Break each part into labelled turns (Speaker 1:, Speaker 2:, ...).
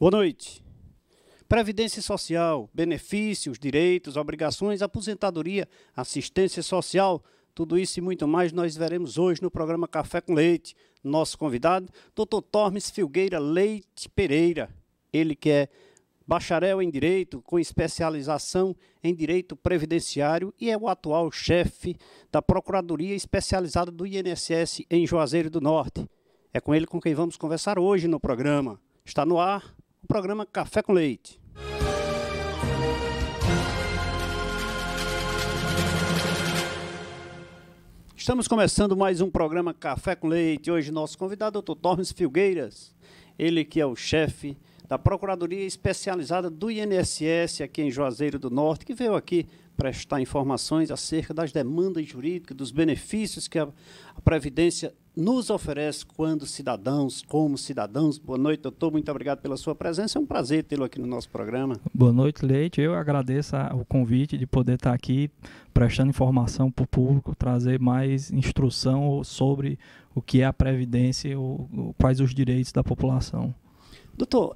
Speaker 1: Boa noite. Previdência social, benefícios, direitos, obrigações, aposentadoria, assistência social, tudo isso e muito mais nós veremos hoje no programa Café com Leite. Nosso convidado, Dr. Tormes Filgueira Leite Pereira, ele que é bacharel em Direito, com especialização em Direito Previdenciário e é o atual chefe da Procuradoria Especializada do INSS em Juazeiro do Norte. É com ele com quem vamos conversar hoje no programa. Está no ar o programa Café com Leite. Estamos começando mais um programa Café com Leite. Hoje nosso convidado é o Dr. Tormes Filgueiras, ele que é o chefe da Procuradoria Especializada do INSS aqui em Juazeiro do Norte, que veio aqui prestar informações acerca das demandas jurídicas, dos benefícios que a Previdência nos oferece como cidadãos. Boa noite, doutor. Muito obrigado pela sua presença. É um prazer tê-lo aqui no nosso programa.
Speaker 2: Boa noite, Leite. Eu agradeço o convite de poder estar aqui prestando informação para o público, trazer mais instrução sobre o que é a Previdência e quais os direitos da população.
Speaker 1: Doutor,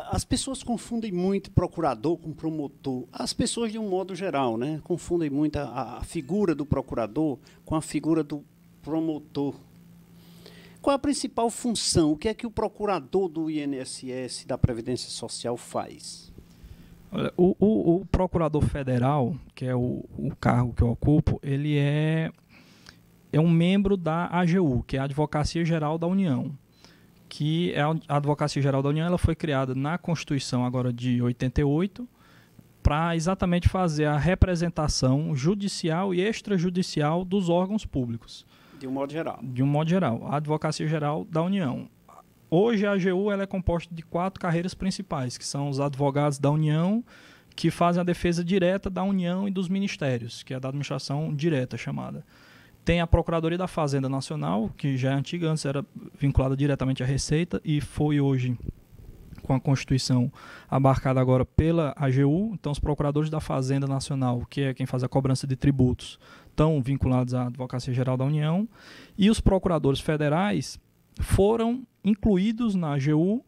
Speaker 1: as pessoas confundem muito procurador com promotor. As pessoas, de um modo geral, né, confundem muito a figura do procurador com a figura do promotor. Qual a principal função? O que é que o procurador do INSS, da Previdência Social, faz?
Speaker 2: Olha, o procurador federal, que é o cargo que eu ocupo, ele é um membro da AGU, que é a Advocacia Geral da União. Que a Advocacia Geral da União ela foi criada na Constituição agora de 88 para exatamente fazer a representação judicial e extrajudicial dos órgãos públicos.
Speaker 1: De um modo geral.
Speaker 2: De um modo geral. A Advocacia Geral da União. Hoje a AGU ela é composta de 4 carreiras principais, que são os advogados da União, que fazem a defesa direta da União e dos ministérios, que é da administração direta chamada. Tem a Procuradoria da Fazenda Nacional, que já é antiga, antes era vinculada diretamente à Receita e foi hoje, com a Constituição, abarcada agora pela AGU. Então, os procuradores da Fazenda Nacional, que é quem faz a cobrança de tributos, estão vinculados à Advocacia Geral da União. E os procuradores federais foram incluídos na AGU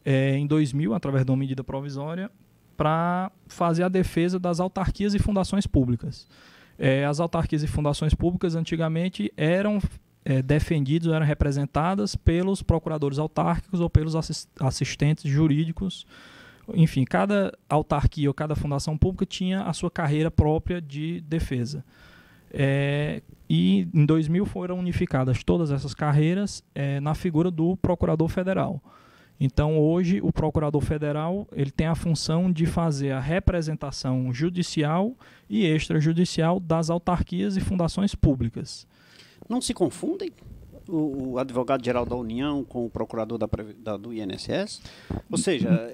Speaker 2: em 2000, através de uma medida provisória, para fazer a defesa das autarquias e fundações públicas. As autarquias e fundações públicas antigamente eram defendidas, eram representadas pelos procuradores autárquicos ou pelos assistentes jurídicos. Enfim, cada autarquia ou cada fundação pública tinha a sua carreira própria de defesa. E em 2000 foram unificadas todas essas carreiras na figura do procurador federal. Então, hoje, o procurador federal ele tem a função de fazer a representação judicial e extrajudicial das autarquias e fundações públicas.
Speaker 1: Não se confundem o advogado-geral da União com o procurador do INSS? Ou seja,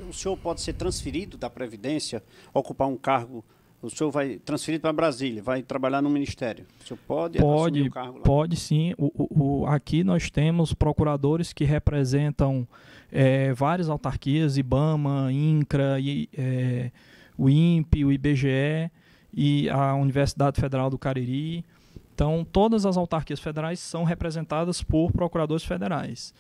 Speaker 1: o senhor pode ser transferido da Previdência, ocupar um cargo. O senhor vai transferido para Brasília, vai trabalhar no Ministério. O senhor pode assumir o cargo lá?
Speaker 2: Pode sim. Aqui nós temos procuradores que representam várias autarquias, IBAMA, INCRA, o INPE, o IBGE e a Universidade Federal do Cariri. Então, todas as autarquias federais são representadas por procuradores federais.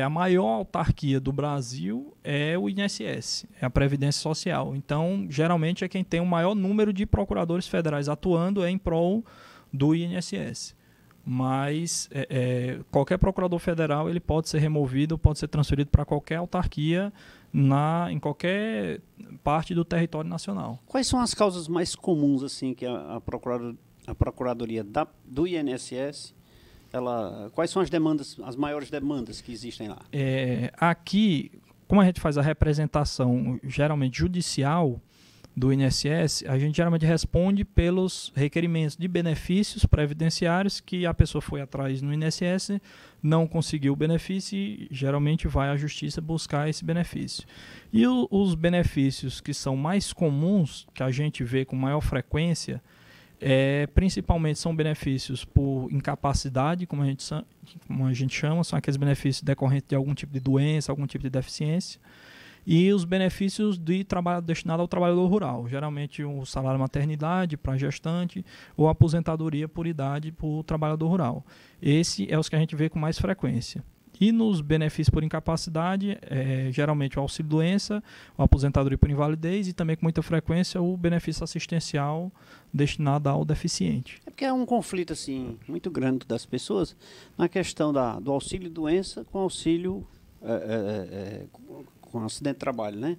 Speaker 2: A maior autarquia do Brasil é o INSS, é a Previdência Social. Então, geralmente é quem tem o maior número de procuradores federais atuando em prol do INSS. Mas qualquer procurador federal ele pode ser removido, pode ser transferido para qualquer autarquia em qualquer parte do território nacional.
Speaker 1: Quais são as causas mais comuns assim que a Procuradoria do INSS... quais são as maiores demandas que existem lá?
Speaker 2: Aqui, como a gente faz a representação geralmente judicial do INSS, a gente geralmente responde pelos requerimentos de benefícios previdenciários que a pessoa foi atrás no INSS, não conseguiu o benefício e geralmente vai à justiça buscar esse benefício. E os benefícios que são mais comuns, que a gente vê com maior frequência, principalmente são benefícios por incapacidade, como a gente chama, são aqueles benefícios decorrentes de algum tipo de doença, algum tipo de deficiência, e os benefícios de trabalho destinado ao trabalhador rural, geralmente o salário maternidade para gestante ou aposentadoria por idade para o trabalhador rural. Esse é os que a gente vê com mais frequência. E nos benefícios por incapacidade, geralmente o auxílio-doença, a aposentadoria por invalidez e também com muita frequência o benefício assistencial destinado ao deficiente.
Speaker 1: É porque é um conflito assim, muito grande das pessoas na questão do auxílio-doença com auxílio com acidente de trabalho, né?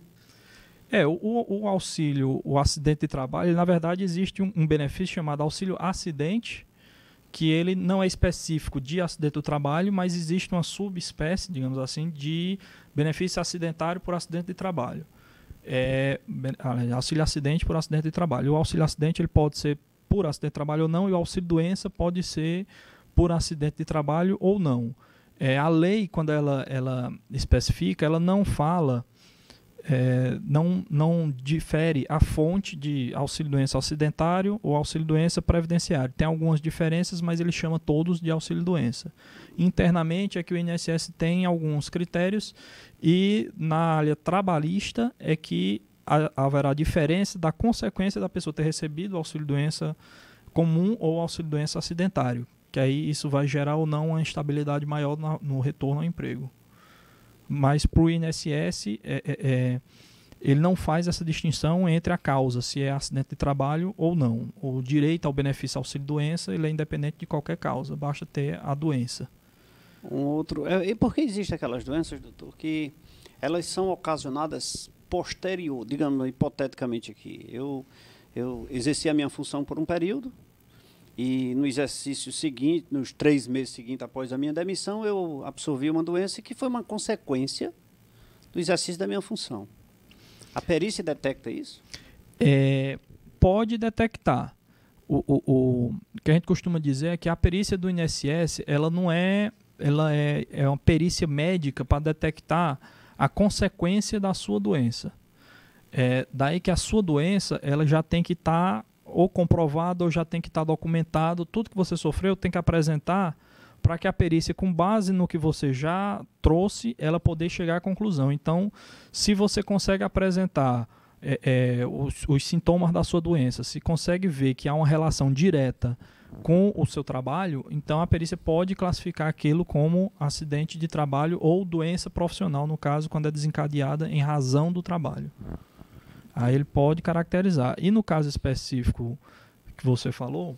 Speaker 2: O auxílio, o acidente de trabalho, na verdade existe um benefício chamado auxílio-acidente, que ele não é específico de acidente do trabalho, mas existe uma subespécie, digamos assim, de benefício acidentário por acidente de trabalho. Auxílio-acidente por acidente de trabalho. O auxílio-acidente ele pode ser por acidente de trabalho ou não, e o auxílio-doença pode ser por acidente de trabalho ou não. A lei, quando ela especifica, ela não fala, não difere a fonte de auxílio-doença acidentário ou auxílio-doença previdenciário. Tem algumas diferenças, mas ele chama todos de auxílio-doença. Internamente é que o INSS tem alguns critérios e na área trabalhista é que haverá diferença da consequência da pessoa ter recebido o auxílio-doença comum ou auxílio-doença acidentário, que aí isso vai gerar ou não uma instabilidade maior no retorno ao emprego. Mas para o INSS, ele não faz essa distinção entre a causa, se é acidente de trabalho ou não. O direito ao benefício auxílio-doença ele é independente de qualquer causa, basta ter a doença.
Speaker 1: E por que existem aquelas doenças, doutor, que elas são ocasionadas posterior, digamos hipoteticamente aqui? Eu exerci a minha função por um período, e no exercício seguinte, nos 3 meses seguintes após a minha demissão, eu absorvi uma doença que foi uma consequência do exercício da minha função. A perícia detecta isso?
Speaker 2: Pode detectar. O que a gente costuma dizer é que a perícia do INSS ela é uma perícia médica para detectar a consequência da sua doença. Daí que a sua doença ela já tem que estar ou comprovado ou já tem que estar documentado, tudo que você sofreu tem que apresentar para que a perícia, com base no que você já trouxe, ela poder chegar à conclusão. Então, se você consegue apresentar os sintomas da sua doença, se consegue ver que há uma relação direta com o seu trabalho, então a perícia pode classificar aquilo como acidente de trabalho ou doença profissional, no caso, quando é desencadeada em razão do trabalho. Aí ele pode caracterizar. E no caso específico que você falou,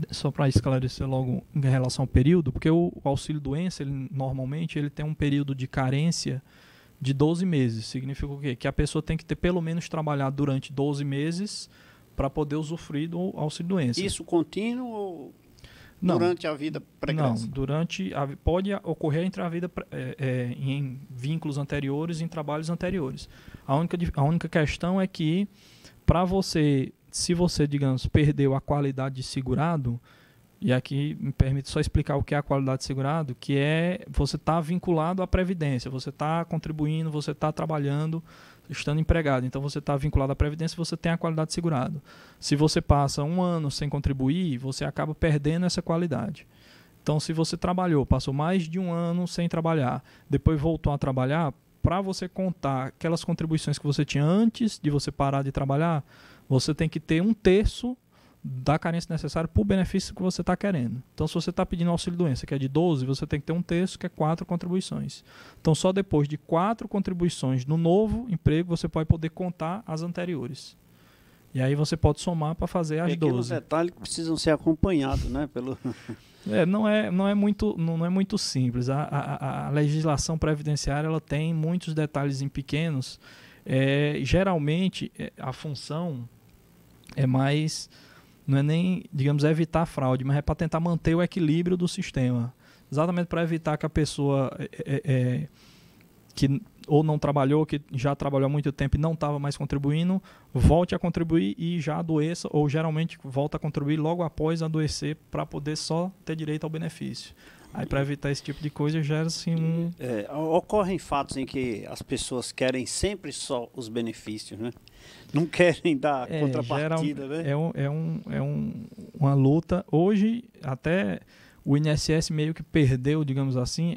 Speaker 2: só para esclarecer logo em relação ao período, porque o auxílio-doença, normalmente, ele tem um período de carência de 12 meses. Significa o quê? Que a pessoa tem que ter pelo menos trabalhado durante 12 meses para poder usufruir do auxílio-doença.
Speaker 1: Isso contínuo ou durante a vida pregressa?
Speaker 2: Não, pode ocorrer entre a vida em vínculos anteriores, em trabalhos anteriores. A única questão é que, para você, se você, digamos, perdeu a qualidade de segurado, e aqui me permite só explicar o que é a qualidade de segurado, que é você está vinculado à Previdência, você está contribuindo, você está trabalhando, estando empregado. Então, você está vinculado à Previdência, você tem a qualidade de segurado. Se você passa 1 ano sem contribuir, você acaba perdendo essa qualidade. Então, se você trabalhou, passou mais de 1 ano sem trabalhar, depois voltou a trabalhar, para você contar aquelas contribuições que você tinha antes de você parar de trabalhar, você tem que ter 1/3 da carência necessária para o benefício que você está querendo. Então, se você está pedindo auxílio-doença, que é de 12, você tem que ter 1/3, que é 4 contribuições. Então, só depois de 4 contribuições no novo emprego, você pode poder contar as anteriores. E aí você pode somar para fazer as 12.
Speaker 1: Pequenos detalhes que precisam ser acompanhados, né?
Speaker 2: Não é muito simples. A legislação previdenciária ela tem muitos detalhes pequenos. Geralmente, a função é mais... Não é nem, digamos, evitar a fraude, mas é para tentar manter o equilíbrio do sistema. Exatamente para evitar que a pessoa que ou não trabalhou, que já trabalhou há muito tempo e não estava mais contribuindo, volte a contribuir e já adoeça, ou geralmente volta a contribuir logo após adoecer para poder só ter direito ao benefício. Aí, para evitar esse tipo de coisa, gera-se
Speaker 1: ocorrem fatos em que as pessoas querem sempre só os benefícios, né? Não querem dar contrapartida, né?
Speaker 2: Uma luta. Hoje, até o INSS meio que perdeu, digamos assim,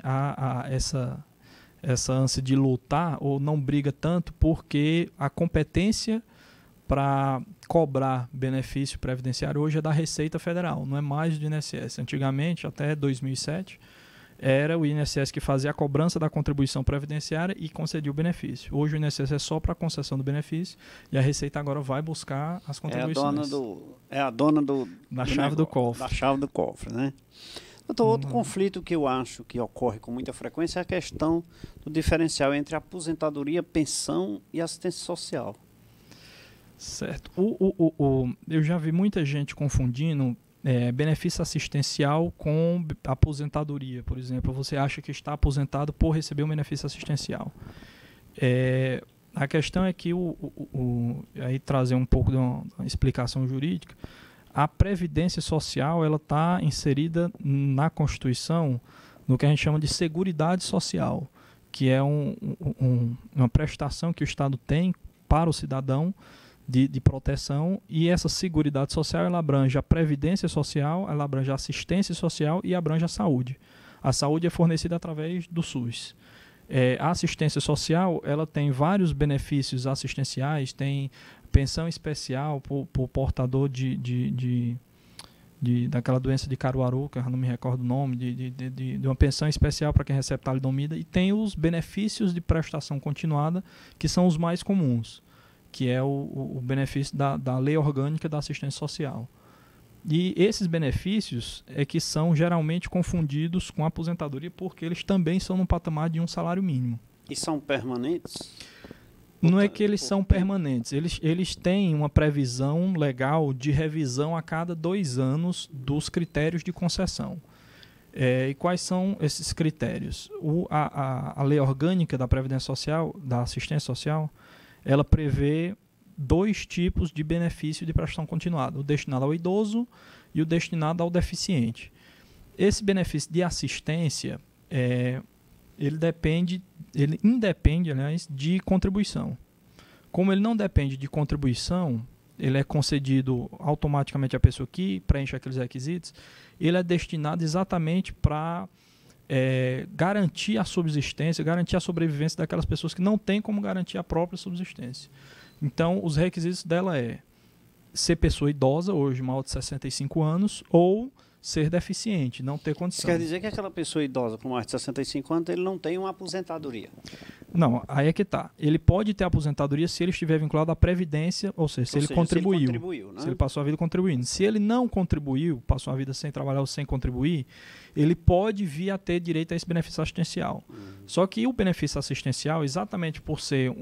Speaker 2: essa ânsia de lutar, ou não briga tanto, porque a competência para cobrar benefício previdenciário hoje é da Receita Federal, não é mais do INSS. Antigamente, até 2007, era o INSS que fazia a cobrança da contribuição previdenciária e concedia o benefício. Hoje o INSS é só para a concessão do benefício e a Receita agora vai buscar as contribuições.
Speaker 1: É a dona
Speaker 2: da chave do cofre.
Speaker 1: Da chave do cofre, né? Então, outro conflito que eu acho que ocorre com muita frequência é a questão do diferencial entre aposentadoria, pensão e assistência social.
Speaker 2: Certo. Eu já vi muita gente confundindo benefício assistencial com aposentadoria, por exemplo. Você acha que está aposentado por receber um benefício assistencial. A questão é que, aí trazer um pouco de uma explicação jurídica, a Previdência Social ela está inserida na Constituição no que a gente chama de Seguridade Social, que é uma prestação que o Estado tem para o cidadão de proteção, e essa Seguridade Social ela abrange a Previdência Social, ela abrange a Assistência Social e abrange a Saúde. A Saúde é fornecida através do SUS. A Assistência Social ela tem vários benefícios assistenciais, tem pensão especial por portador daquela doença de Caruaru, que eu não me recordo o nome, de uma pensão especial para quem recebe talidomida, e tem os benefícios de prestação continuada, que são os mais comuns, que é o benefício da Lei Orgânica da Assistência Social. E esses benefícios é que são geralmente confundidos com a aposentadoria, porque eles também são no patamar de um salário mínimo.
Speaker 1: E são permanentes?
Speaker 2: Não é que eles são permanentes, eles têm uma previsão legal de revisão a cada 2 anos dos critérios de concessão. E quais são esses critérios? A Lei Orgânica da Previdência Social, da Assistência Social, ela prevê 2 tipos de benefício de prestação continuada, o destinado ao idoso e o destinado ao deficiente. Esse benefício de assistência, ele independe, aliás, de contribuição. Como ele não depende de contribuição, ele é concedido automaticamente à pessoa que preenche aqueles requisitos, ele é destinado exatamente para garantir a subsistência, garantir a sobrevivência daquelas pessoas que não têm como garantir a própria subsistência. Então, os requisitos dela ser pessoa idosa, hoje maior de 65 anos, ou ser deficiente, não ter condição.
Speaker 1: Isso quer dizer que aquela pessoa idosa com mais de 65 anos, ele não tem uma aposentadoria?
Speaker 2: Não, aí é que está. Ele pode ter aposentadoria se ele estiver vinculado à Previdência, ou seja, se ele contribuiu, né? Se ele passou a vida contribuindo. Se ele não contribuiu, passou a vida sem trabalhar ou sem contribuir, ele pode vir a ter direito a esse benefício assistencial. Só que o benefício assistencial, exatamente por ser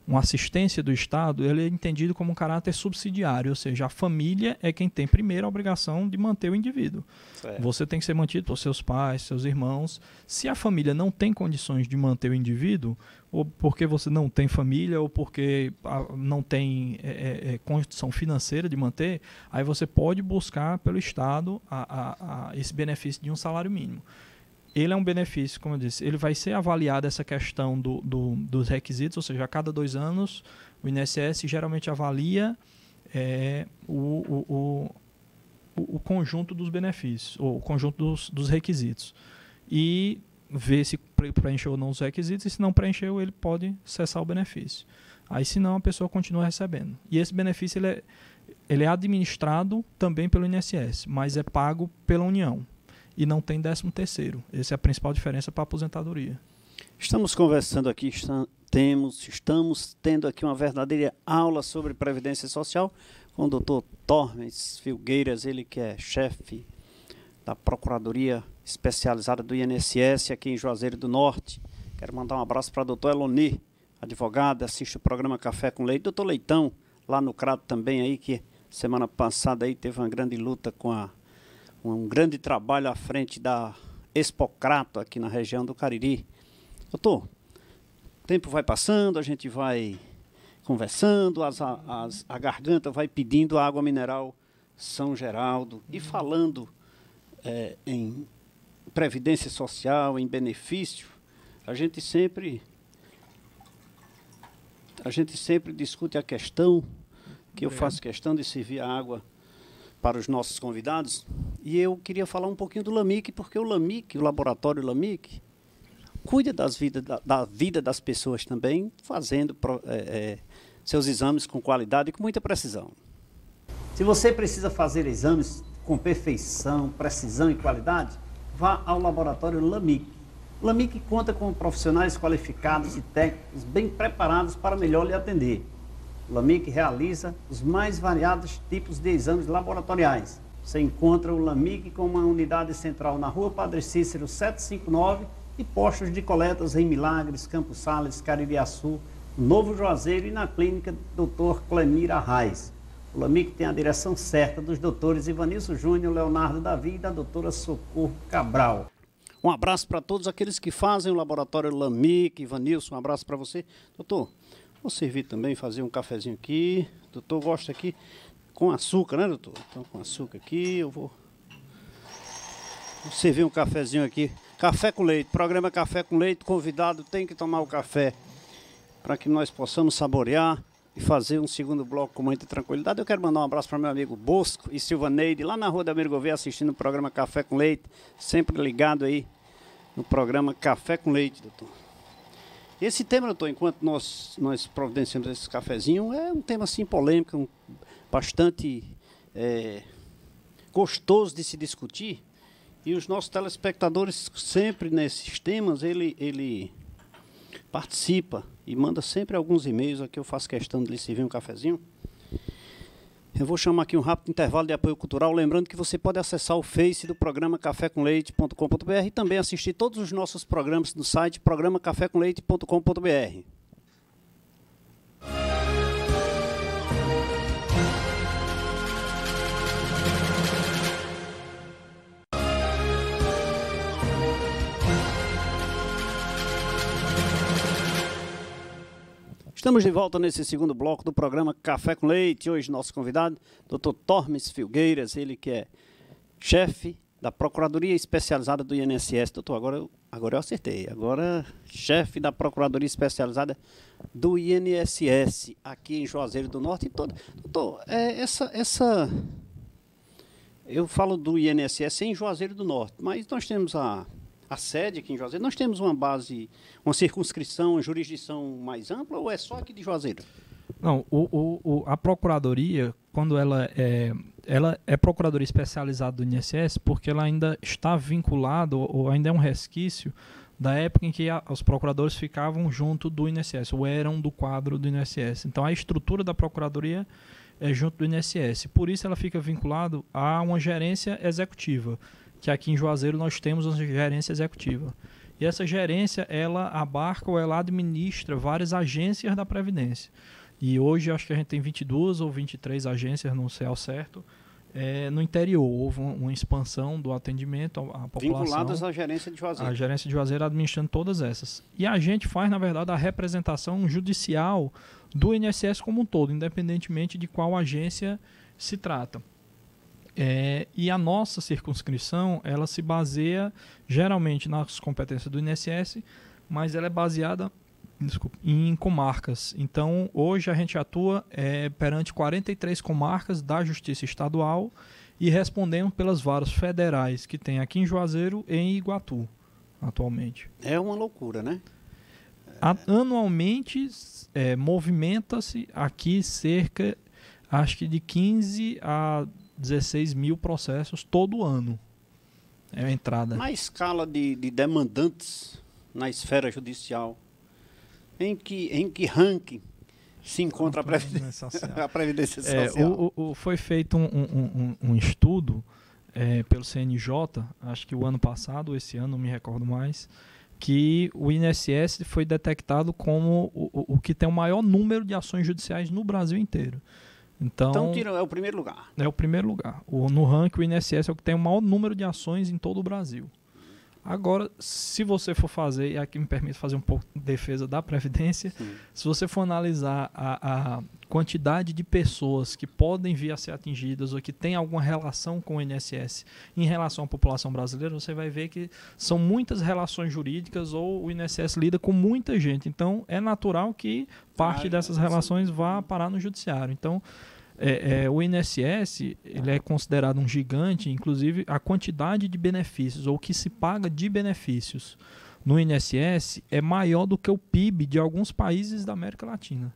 Speaker 2: uma assistência do Estado, ele é entendido como um caráter subsidiário, ou seja, a família é quem tem primeiro a obrigação de manter o indivíduo. Certo. Você tem que ser mantido por seus pais, seus irmãos. Se a família não tem condições de manter o indivíduo, ou porque você não tem família, ou porque não tem condição financeira de manter, aí você pode buscar pelo Estado esse benefício de um salário mínimo. Ele é um benefício, como eu disse, ele vai ser avaliado essa questão dos requisitos, ou seja, a cada 2 anos o INSS geralmente avalia o conjunto dos benefícios, ou o conjunto dos requisitos, e vê se preencheu ou não os requisitos, e se não preencheu, ele pode cessar o benefício. Aí, se não, a pessoa continua recebendo. E esse benefício ele é administrado também pelo INSS, mas é pago pela União. E não tem 13º. Essa é a principal diferença para a aposentadoria.
Speaker 1: Estamos conversando aqui, estamos tendo aqui uma verdadeira aula sobre Previdência Social com o Dr. Tormes Filgueiras, ele que é chefe da Procuradoria Especializada do INSS aqui em Juazeiro do Norte. Quero mandar um abraço para a doutora Eloni, advogada, assiste o programa Café com Leite. Doutor Leitão, lá no Crato também, aí, que semana passada aí teve uma grande luta com um grande trabalho à frente da Expocrato aqui na região do Cariri. Doutor, o tempo vai passando, a gente vai conversando, a garganta vai pedindo a água mineral São Geraldo. E falando em previdência social, em benefício, a gente sempre discute a questão, que eu faço questão de servir a água para os nossos convidados, e eu queria falar um pouquinho do LAMIC, porque o LAMIC, o laboratório LAMIC, cuida da vida das pessoas também, fazendo seus exames com qualidade e com muita precisão. Se você precisa fazer exames com perfeição, precisão e qualidade, vá ao laboratório LAMIC. O LAMIC conta com profissionais qualificados e técnicos bem preparados para melhor lhe atender. O LAMIC realiza os mais variados tipos de exames laboratoriais. Você encontra o LAMIC com uma unidade central na Rua Padre Cícero 759 e postos de coletas em Milagres, Campos Sales, Caririaçu, Novo Juazeiro e na clínica Dr. Clemir Arraes. O LAMIC tem a direção certa dos doutores Ivanilson Júnior, Leonardo Davi e da doutora Socorro Cabral. Um abraço para todos aqueles que fazem o laboratório LAMIC. Ivanilson, um abraço para você. Doutor, vou servir também, fazer um cafezinho aqui. Doutor gosta aqui com açúcar, né, doutor? Então, com açúcar aqui, eu vou servir um cafezinho aqui. Café com leite, programa Café com Leite. Convidado tem que tomar o café para que nós possamos saborear e fazer um segundo bloco com muita tranquilidade. Eu quero mandar um abraço para meu amigo Bosco e Silvaneide, lá na Rua da Gouveia, assistindo o programa Café com Leite, sempre ligado aí no programa Café com Leite, doutor. Esse tema, doutor, enquanto nós providenciamos esse cafezinho, é um tema assim polêmico, bastante gostoso de se discutir, e os nossos telespectadores sempre nesses temas, ele participa e manda sempre alguns e-mails. Aqui eu faço questão de lhe servir um cafezinho. Eu vou chamar aqui um rápido intervalo de apoio cultural, lembrando que você pode acessar o Face do programa cafécomleite.com.br e também assistir todos os nossos programas no site programacafécomleite.com.br. Estamos de volta nesse segundo bloco do programa Café com Leite. Hoje nosso convidado, Dr. Tormes Filgueiras, ele que é chefe da Procuradoria Especializada do INSS. Doutor, agora eu acertei. Agora, chefe da Procuradoria Especializada do INSS, aqui em Juazeiro do Norte. Doutor, eu falo do INSS em Juazeiro do Norte, mas nós temos a sede aqui em Juazeiro. Nós temos uma base, uma circunscrição, uma jurisdição mais ampla, ou é só aqui de Juazeiro?
Speaker 2: Não, a Procuradoria, quando ela é Procuradoria Especializada do INSS, porque ela ainda está vinculada, ou ainda é um resquício da época em que os procuradores ficavam junto do INSS, ou eram do quadro do INSS. Então, a estrutura da Procuradoria é junto do INSS. Por isso, ela fica vinculada a uma gerência executiva, que aqui em Juazeiro nós temos uma gerência executiva. E essa gerência, ela abarca ou ela administra várias agências da Previdência. E hoje acho que a gente tem 22 ou 23 agências, não sei ao certo, no interior. Houve uma expansão do atendimento à população.
Speaker 1: Vinculadas à gerência de Juazeiro.
Speaker 2: A gerência de Juazeiro administrando todas essas. E a gente faz, na verdade, a representação judicial do INSS como um todo, independentemente de qual agência se trata. E a nossa circunscrição, ela se baseia geralmente nas competências do INSS, mas ela é baseada em comarcas. Então, hoje a gente atua perante 43 comarcas da Justiça Estadual e respondemos pelas varas federais que tem aqui em Juazeiro e em Iguatu, atualmente.
Speaker 1: É uma loucura, né?
Speaker 2: Anualmente, movimenta-se aqui cerca, acho que de 15 a 16 mil processos todo ano. É a entrada.
Speaker 1: Na escala de demandantes na esfera judicial, em que ranking se encontra a Previdência Social?
Speaker 2: Foi feito um estudo pelo CNJ, acho que o ano passado, ou esse ano, não me recordo mais, que o INSS foi detectado como o que tem o maior número de ações judiciais no Brasil inteiro. Então
Speaker 1: é o primeiro lugar.
Speaker 2: É o primeiro lugar. No ranking, o INSS é o que tem o maior número de ações em todo o Brasil. Agora, se você for fazer, e aqui me permite fazer um pouco de defesa da Previdência, se você for analisar a quantidade de pessoas que podem vir a ser atingidas ou que tem alguma relação com o INSS em relação à população brasileira, você vai ver que são muitas relações jurídicas ou o INSS lida com muita gente. Então, é natural que parte dessas relações vá parar no judiciário. Então, o INSS ele é considerado um gigante, inclusive a quantidade de benefícios, ou o que se paga de benefícios no INSS é maior do que o PIB de alguns países da América Latina.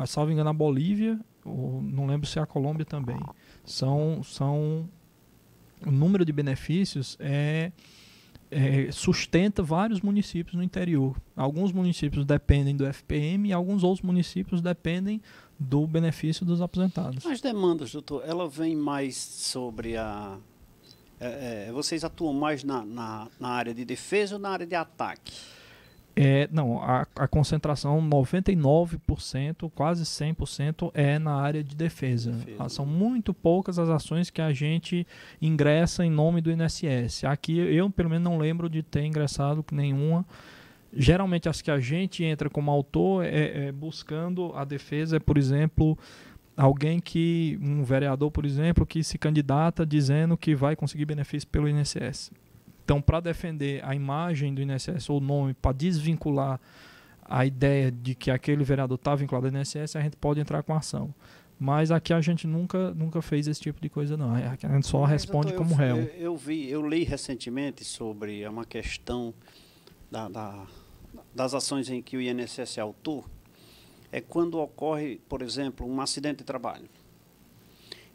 Speaker 2: Salvo engano, a Bolívia, ou não lembro se é a Colômbia também, são o número de benefícios sustenta vários municípios no interior. Alguns municípios dependem do FPM e alguns outros municípios dependem do benefício dos aposentados.
Speaker 1: As demandas, doutor, ela vem mais sobre a... vocês atuam mais na área de defesa ou na área de ataque?
Speaker 2: Não, a concentração 99%, quase 100% é na área de defesa. São muito poucas as ações que a gente ingressa em nome do INSS. Aqui eu, pelo menos, não lembro de ter ingressado nenhuma. Geralmente as que a gente entra como autor buscando a defesa, por exemplo, um vereador, por exemplo, que se candidata dizendo que vai conseguir benefício pelo INSS. Então, para defender a imagem do INSS ou o nome, para desvincular a ideia de que aquele vereador está vinculado ao INSS, a gente pode entrar com ação. Mas aqui a gente nunca fez esse tipo de coisa, não. A gente só responde como réu.
Speaker 1: Eu li recentemente sobre uma questão das ações em que o INSS é autor. É quando ocorre, por exemplo, um acidente de trabalho.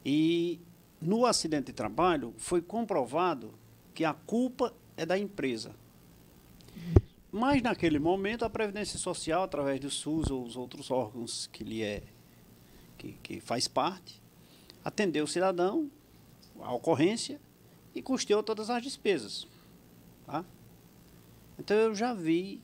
Speaker 1: E no acidente de trabalho foi comprovado que a culpa é da empresa. Mas, naquele momento, a Previdência Social, através do SUS ou os outros órgãos que faz parte, atendeu o cidadão, a ocorrência, e custeou todas as despesas. Tá? Então, eu já vi...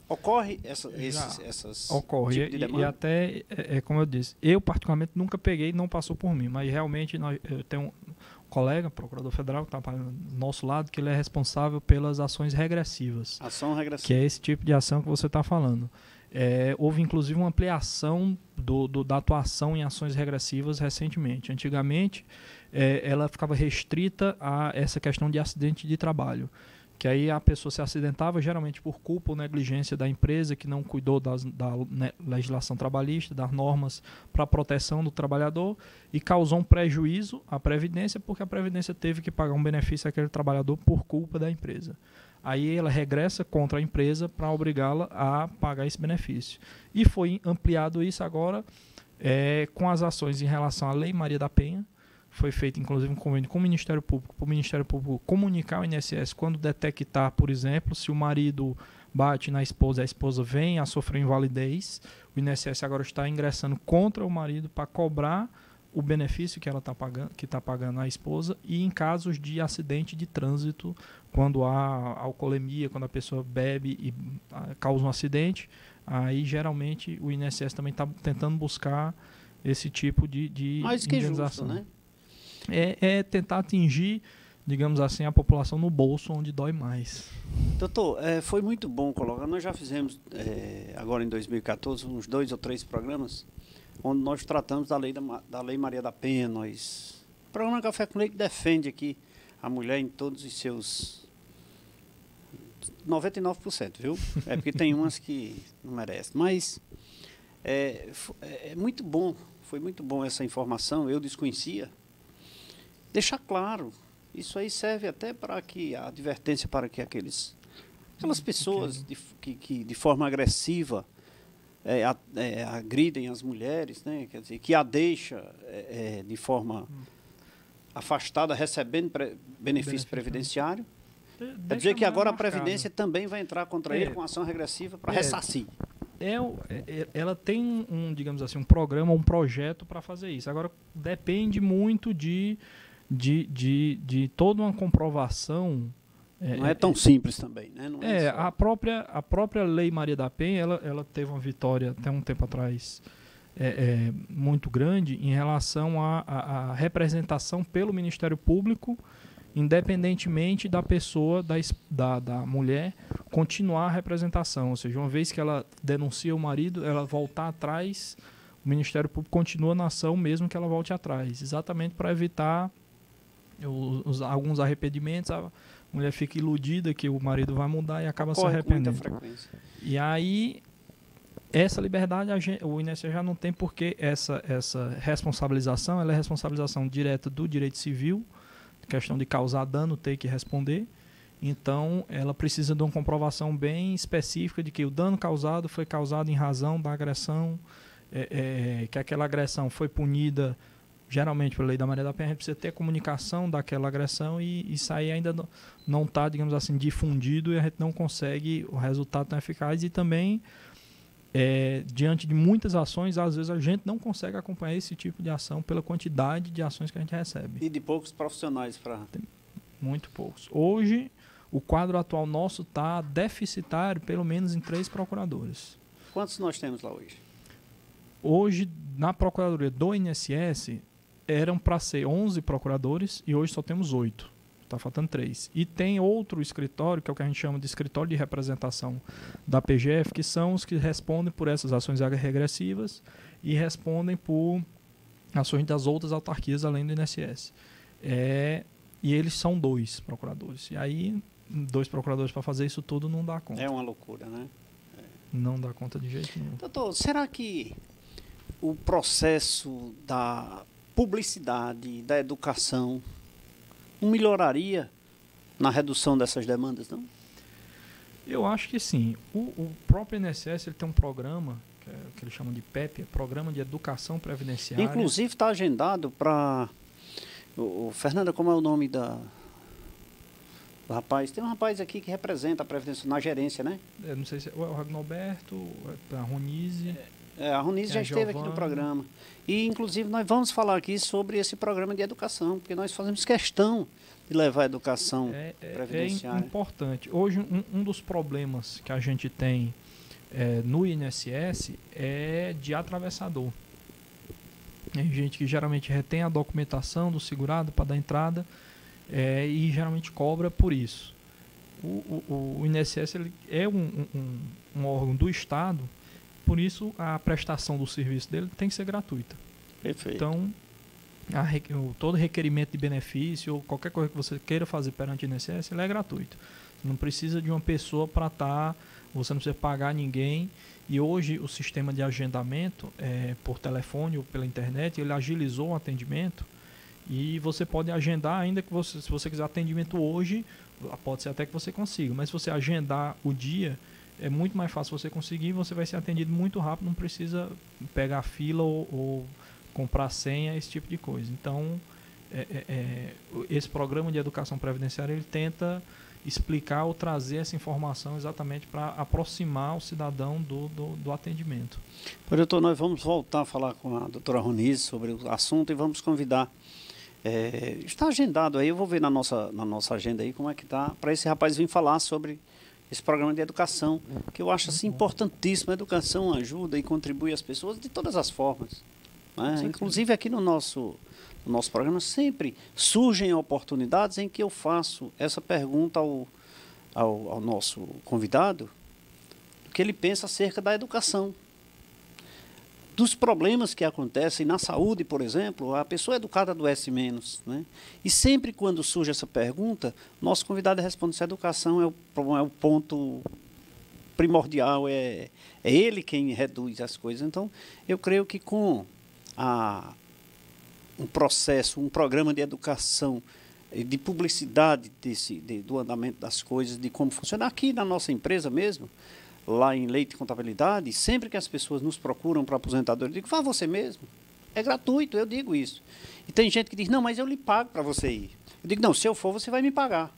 Speaker 1: Ocorre essas
Speaker 2: ocorre,
Speaker 1: tipo de demanda?
Speaker 2: E até, como eu disse, eu particularmente nunca peguei, não passou por mim, mas realmente eu tenho um colega, procurador federal, que está do nosso lado, que ele é responsável pelas ações regressivas.
Speaker 1: Ação regressiva.
Speaker 2: Que é esse tipo de ação que você está falando. Houve, inclusive, uma ampliação da atuação em ações regressivas recentemente. Antigamente, ela ficava restrita a essa questão de acidente de trabalho, que aí a pessoa se acidentava geralmente por culpa ou negligência da empresa que não cuidou da legislação trabalhista, das normas para a proteção do trabalhador e causou um prejuízo à Previdência porque a Previdência teve que pagar um benefício àquele trabalhador por culpa da empresa. Aí ela regressa contra a empresa para obrigá-la a pagar esse benefício. E foi ampliado isso agora com as ações em relação à Lei Maria da Penha. Foi feito, inclusive, um convênio com o Ministério Público, para o Ministério Público comunicar ao INSS quando detectar, por exemplo, se o marido bate na esposa, a esposa vem a sofrer invalidez, o INSS agora está ingressando contra o marido para cobrar o benefício que ela está pagando à esposa e em casos de acidente de trânsito, quando há alcoolemia, quando a pessoa bebe e causa um acidente, aí geralmente o INSS também está tentando buscar esse tipo de
Speaker 1: mais que
Speaker 2: indenização.
Speaker 1: Justo, né?
Speaker 2: É tentar atingir, digamos assim, a população no bolso onde dói mais.
Speaker 1: Doutor, foi muito bom colocar. Nós já fizemos, agora em 2014, uns 2 ou 3 programas, onde nós tratamos da Lei Maria da Penha. O programa Café com Leite defende aqui a mulher em todos os seus 99%, viu? É porque tem umas que não merecem. Mas muito bom, foi muito bom essa informação, eu desconhecia. Deixar claro, isso aí serve até para que a advertência para que aquelas pessoas que de forma agressiva agridem as mulheres, né? Quer dizer, que a deixa de forma afastada recebendo benefício previdenciário. Quer dizer que agora a Previdência também vai entrar contra ele com ação regressiva para ressarcir.
Speaker 2: Ela tem digamos assim, um programa, um projeto para fazer isso. Agora, depende muito de toda uma comprovação.
Speaker 1: Não é tão simples também, né? Não
Speaker 2: a própria Lei Maria da Penha, ela teve uma vitória até um tempo atrás muito grande em relação à representação pelo Ministério Público, independentemente da pessoa, da mulher, continuar a representação. Ou seja, uma vez que ela denuncia o marido, ela voltar atrás, o Ministério Público continua na ação mesmo que ela volte atrás, exatamente para evitar alguns arrependimentos. A mulher fica iludida que o marido vai mudar e acaba se arrependendo. E aí, essa liberdade o INSS já não tem, porque essa responsabilização, ela é responsabilização direta do direito civil, questão de causar dano, ter que responder. Então, ela precisa de uma comprovação bem específica de que o dano causado foi causado em razão da agressão, que aquela agressão foi punida geralmente, pela lei da Maria da Penha, a gente precisa ter a comunicação daquela agressão e isso aí ainda não está, digamos assim, difundido e a gente não consegue o resultado tão eficaz. E também, diante de muitas ações, às vezes a gente não consegue acompanhar esse tipo de ação pela quantidade de ações que a gente recebe.
Speaker 1: E de poucos profissionais para...
Speaker 2: Muito poucos. Hoje, o quadro atual nosso está deficitário, pelo menos em 3 procuradores.
Speaker 1: Quantos nós temos lá hoje?
Speaker 2: Hoje, na Procuradoria do INSS, eram para ser 11 procuradores e hoje só temos 8. Está faltando 3. E tem outro escritório, que é o que a gente chama de escritório de representação da PGF, que são os que respondem por essas ações regressivas e respondem por ações das outras autarquias além do INSS. E eles são 2 procuradores. E aí, 2 procuradores para fazer isso tudo não dá conta.
Speaker 1: É uma loucura, né?
Speaker 2: Não dá conta de jeito nenhum.
Speaker 1: Doutor, será que o processo da publicidade, da educação, não melhoraria na redução dessas demandas, não?
Speaker 2: Eu acho que sim. O próprio INSS ele tem um programa, que eles chamam de PEP, Programa de Educação Previdenciária.
Speaker 1: Inclusive está agendado para... Fernanda, como é o nome do rapaz? Tem um rapaz aqui que representa a Previdência na gerência, né?
Speaker 2: Não sei se é o Ragnoberto, a Ronise...
Speaker 1: a Ronise já esteve aqui no programa. E, inclusive, nós vamos falar aqui sobre esse programa de educação, porque nós fazemos questão de levar a educação previdenciária.
Speaker 2: É importante. Hoje, um dos problemas que a gente tem no INSS é de atravessador. Tem gente que geralmente retém a documentação do segurado para dar entrada e geralmente cobra por isso. O INSS ele é um órgão do Estado, por isso a prestação do serviço dele tem que ser gratuita.
Speaker 1: Perfeito.
Speaker 2: Então, todo requerimento de benefício ou qualquer coisa que você queira fazer perante o INSS, ele é gratuito. Você não precisa de uma pessoa para estar, você não precisa pagar ninguém. E hoje o sistema de agendamento por telefone ou pela internet, ele agilizou o atendimento e você pode agendar, ainda que se você quiser atendimento hoje, pode ser até que você consiga, mas se você agendar o dia, é muito mais fácil você conseguir, você vai ser atendido muito rápido, não precisa pegar fila ou comprar senha, esse tipo de coisa. Então, esse programa de educação previdenciária, ele tenta explicar ou trazer essa informação exatamente para aproximar o cidadão do atendimento.
Speaker 1: Doutor, nós vamos voltar a falar com a doutora Ronise sobre o assunto e vamos convidar. Está agendado aí, eu vou ver na nossa agenda aí como é que está, para esse rapaz vir falar sobre esse programa de educação, que eu acho assim importantíssimo. A educação ajuda e contribui às pessoas de todas as formas, né? Inclusive aqui no nosso programa sempre surgem oportunidades em que eu faço essa pergunta ao nosso convidado, o que ele pensa acerca da educação, dos problemas que acontecem na saúde, por exemplo. A pessoa educada adoece menos, né? E sempre quando surge essa pergunta, nosso convidado responde se a educação é o ponto primordial, é ele quem reduz as coisas. Então, eu creio que com um programa de educação, de publicidade do andamento das coisas, de como funciona aqui na nossa empresa mesmo, lá em Leite Contabilidade, sempre que as pessoas nos procuram para aposentadoria, eu digo, vá você mesmo, é gratuito, eu digo isso. E tem gente que diz, não, mas eu lhe pago para você ir. Eu digo, não, se eu for, você vai me pagar.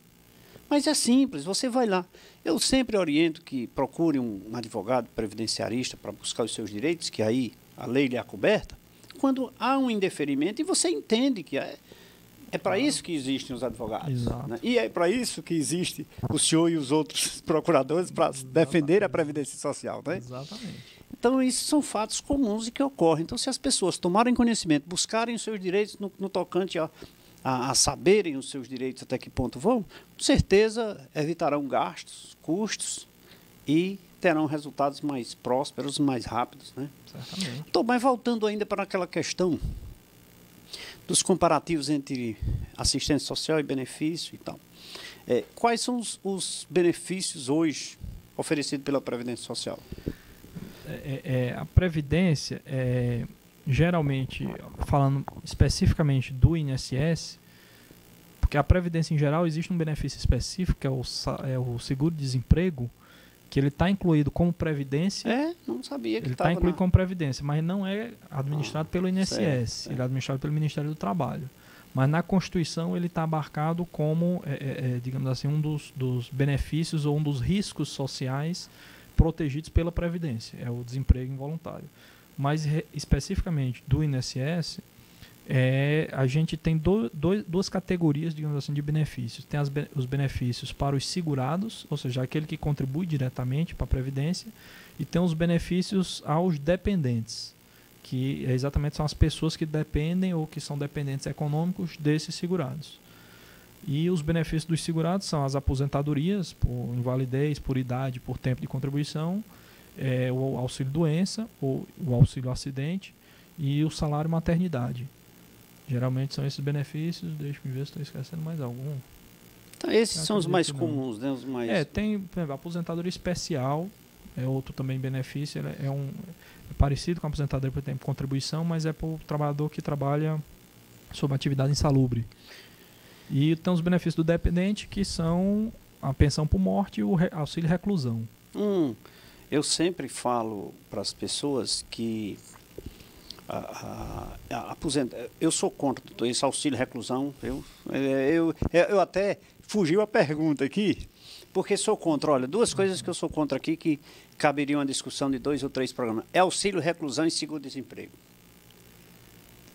Speaker 1: Mas é simples, você vai lá. Eu sempre oriento que procure um advogado previdenciarista para buscar os seus direitos, que aí a lei lhe é coberta, quando há um indeferimento e você entende que é para isso que existem os advogados. Né? E é para isso que existe o senhor e os outros procuradores para defender a Previdência Social. Né?
Speaker 2: Exatamente.
Speaker 1: Então, isso são fatos comuns e que ocorrem. Então, se as pessoas tomarem conhecimento, buscarem os seus direitos no tocante a saberem os seus direitos até que ponto vão, com certeza evitarão gastos, custos e terão resultados mais prósperos, mais rápidos. Né?
Speaker 2: Certamente.
Speaker 1: Então, mas voltando ainda para aquela questão dos comparativos entre assistência social e benefício e tal. Quais são os benefícios hoje oferecidos pela Previdência Social?
Speaker 2: A Previdência, geralmente, falando especificamente do INSS, porque a Previdência em geral existe um benefício específico, que é o seguro-desemprego, que ele está incluído como previdência.
Speaker 1: Não sabia que
Speaker 2: ele está incluído como previdência, mas não é administrado pelo INSS, certo. Ele é administrado pelo Ministério do Trabalho. Mas na Constituição ele está abarcado como, digamos assim, um dos benefícios ou um dos riscos sociais protegidos pela Previdência, é o desemprego involuntário. Mas especificamente do INSS, a gente tem duas categorias, digamos assim, de benefícios. Tem os benefícios para os segurados, ou seja, aquele que contribui diretamente para a Previdência, e tem os benefícios aos dependentes, que exatamente são as pessoas que dependem ou que são dependentes econômicos desses segurados. E os benefícios dos segurados são as aposentadorias por invalidez, por idade, por tempo de contribuição, o auxílio-doença, o auxílio-acidente e o salário-maternidade. Geralmente são esses benefícios. Deixa eu ver se estou esquecendo mais algum.
Speaker 1: Então, esses são os mais comuns, né? Os mais...
Speaker 2: Tem, por exemplo, a aposentadoria especial, é outro também benefício. É parecido com a aposentadoria por tempo de contribuição, mas é para o trabalhador que trabalha sob atividade insalubre. E tem os benefícios do dependente, que são a pensão por morte e o auxílio reclusão.
Speaker 1: Eu sempre falo para as pessoas que eu sou contra esse auxílio reclusão. Eu até fugiu a pergunta aqui, porque sou contra. Olha, duas coisas que eu sou contra aqui que caberiam uma discussão de 2 ou 3 programas. É auxílio reclusão e seguro-desemprego.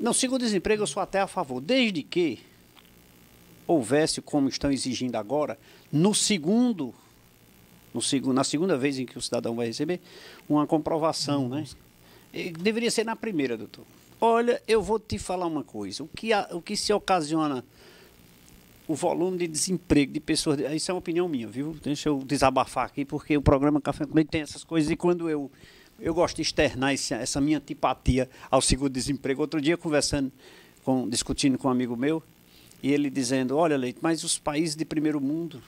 Speaker 1: Não, seguro-desemprego eu sou até a favor, desde que houvesse, como estão exigindo agora, na segunda vez em que o cidadão vai receber, uma comprovação, né? Deveria ser na primeira, doutor. Olha, eu vou te falar uma coisa. O que se ocasiona o volume de desemprego de pessoas... Isso é uma opinião minha, viu? Deixa eu desabafar aqui, porque o programa Café com Leite tem essas coisas e quando eu gosto de externar essa minha antipatia ao seguro-desemprego. Outro dia, discutindo com um amigo meu, e ele dizendo, olha, Leite, mas os países de primeiro mundo,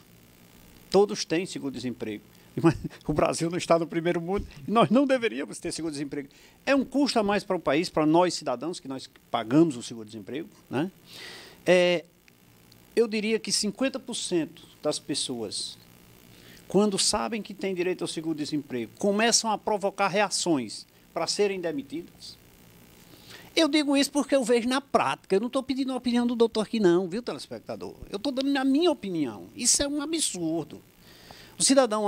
Speaker 1: todos têm seguro-desemprego. Mas o Brasil não está no primeiro mundo e nós não deveríamos ter seguro-desemprego. É um custo a mais para o país, para nós cidadãos, que nós pagamos o seguro-desemprego, né? Eu diria que 50% das pessoas, quando sabem que têm direito ao seguro-desemprego, começam a provocar reações para serem demitidas. Eu digo isso porque eu vejo na prática. Eu não estou pedindo a opinião do doutor aqui não, viu, telespectador? Eu estou dando a minha opinião. Isso é um absurdo. O cidadão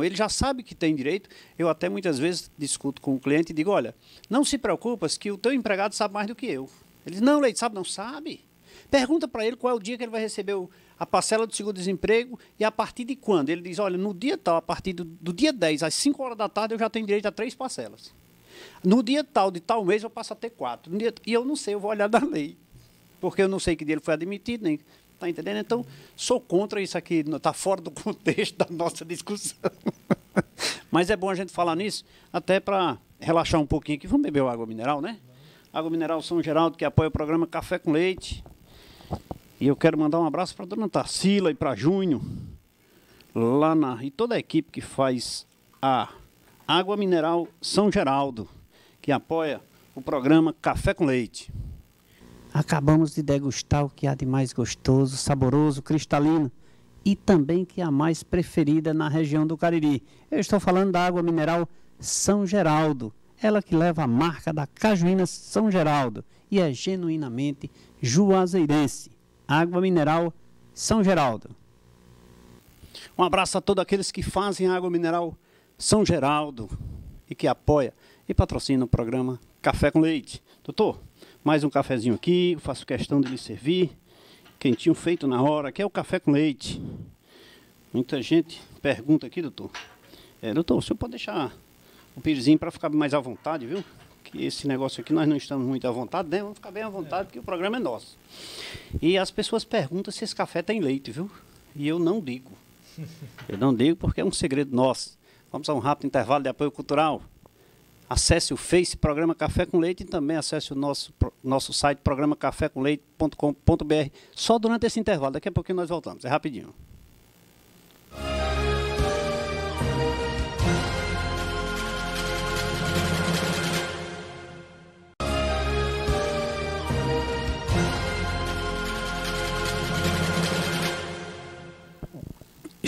Speaker 1: ele já sabe que tem direito. Eu até muitas vezes discuto com o cliente e digo, olha, não se preocupas que o teu empregado sabe mais do que eu. Ele diz, não, Leite, sabe? Não sabe. Pergunta para ele qual é o dia que ele vai receber a parcela do seguro-desemprego e a partir de quando. Ele diz, olha, no dia tal, a partir do dia 10, às 5 horas da tarde, eu já tenho direito a 3 parcelas. No dia tal, de tal mês, eu passo a ter 4. E eu não sei, eu vou olhar da lei. Porque eu não sei que dia ele foi admitido, nem... Está entendendo? Então, sou contra isso aqui, está fora do contexto da nossa discussão. Mas é bom a gente falar nisso, até para relaxar um pouquinho aqui. Vamos beber água mineral, né? Água Mineral São Geraldo, que apoia o programa Café com Leite. E eu quero mandar um abraço para a dona Tarsila e para Júnior, e toda a equipe que faz a Água Mineral São Geraldo, que apoia o programa Café com Leite. Acabamos de degustar o que há de mais gostoso, saboroso, cristalino e também que é a mais preferida na região do Cariri. Eu estou falando da Água Mineral São Geraldo, ela que leva a marca da Cajuína São Geraldo e é genuinamente juazeirense. Água Mineral São Geraldo. Um abraço a todos aqueles que fazem a Água Mineral São Geraldo e que apoia e patrocina o programa Café com Leite. Doutor, mais um cafezinho aqui, eu faço questão de lhe servir, quentinho feito na hora, que é o Café com Leite. Muita gente pergunta aqui, doutor. Doutor, o senhor pode deixar o pirizinho para ficar mais à vontade, viu? Que esse negócio aqui nós não estamos muito à vontade, né? Vamos ficar bem à vontade, porque o programa é nosso. E as pessoas perguntam se esse café tem leite, viu? E eu não digo. Eu não digo porque é um segredo nosso. Vamos a um rápido intervalo de apoio cultural. Acesse o Face Programa Café com Leite e também acesse o nosso site programacafécomleite.com.br. Só durante esse intervalo, daqui a pouquinho nós voltamos, é rapidinho.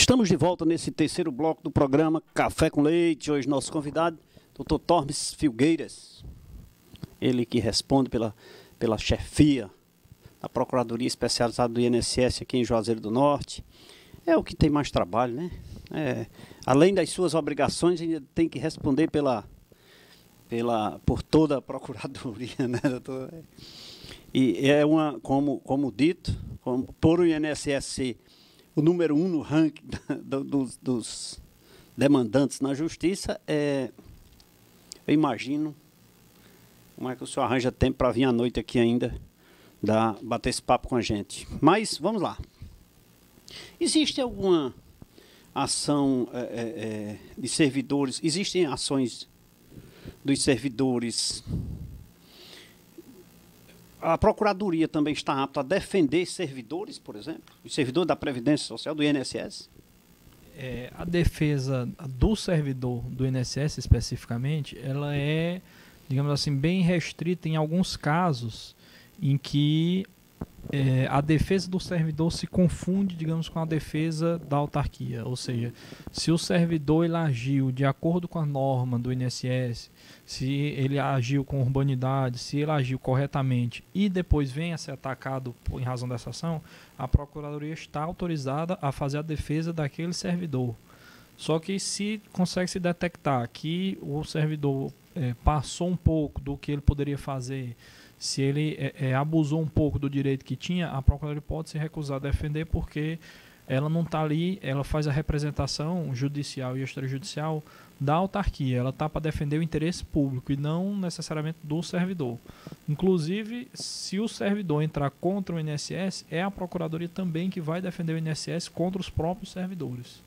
Speaker 1: Estamos de volta nesse terceiro bloco do programa Café com Leite. Hoje nosso convidado, Dr. Tormes Filgueiras. Ele que responde pela chefia da Procuradoria Especializada do INSS aqui em Juazeiro do Norte. É o que tem mais trabalho, né? Além das suas obrigações, ainda tem que responder por toda a Procuradoria, né, doutor? E é como dito, por o INSS ser o número 1 no ranking dos demandantes na Justiça, eu imagino como é que o senhor arranja tempo para vir à noite aqui ainda bater esse papo com a gente. Mas, vamos lá. Existe alguma ação de servidores, existem ações dos servidores? A Procuradoria também está apta a defender servidores, por exemplo? Os servidores da Previdência Social, do INSS?
Speaker 2: A defesa do servidor do INSS, especificamente, ela é, digamos assim, bem restrita em alguns casos em que a defesa do servidor se confunde, digamos, com a defesa da autarquia. Ou seja, se o servidor ele agiu de acordo com a norma do INSS, se ele agiu com urbanidade, se ele agiu corretamente e depois vem a ser atacado em razão dessa ação, a Procuradoria está autorizada a fazer a defesa daquele servidor. Só que se consegue se detectar que o servidor passou um pouco do que ele poderia fazer, se ele abusou um pouco do direito que tinha, a Procuradoria pode se recusar a defender porque ela não está ali, ela faz a representação judicial e extrajudicial da autarquia, ela está para defender o interesse público e não necessariamente do servidor. Inclusive, se o servidor entrar contra o INSS, é a Procuradoria também que vai defender o INSS contra os próprios servidores.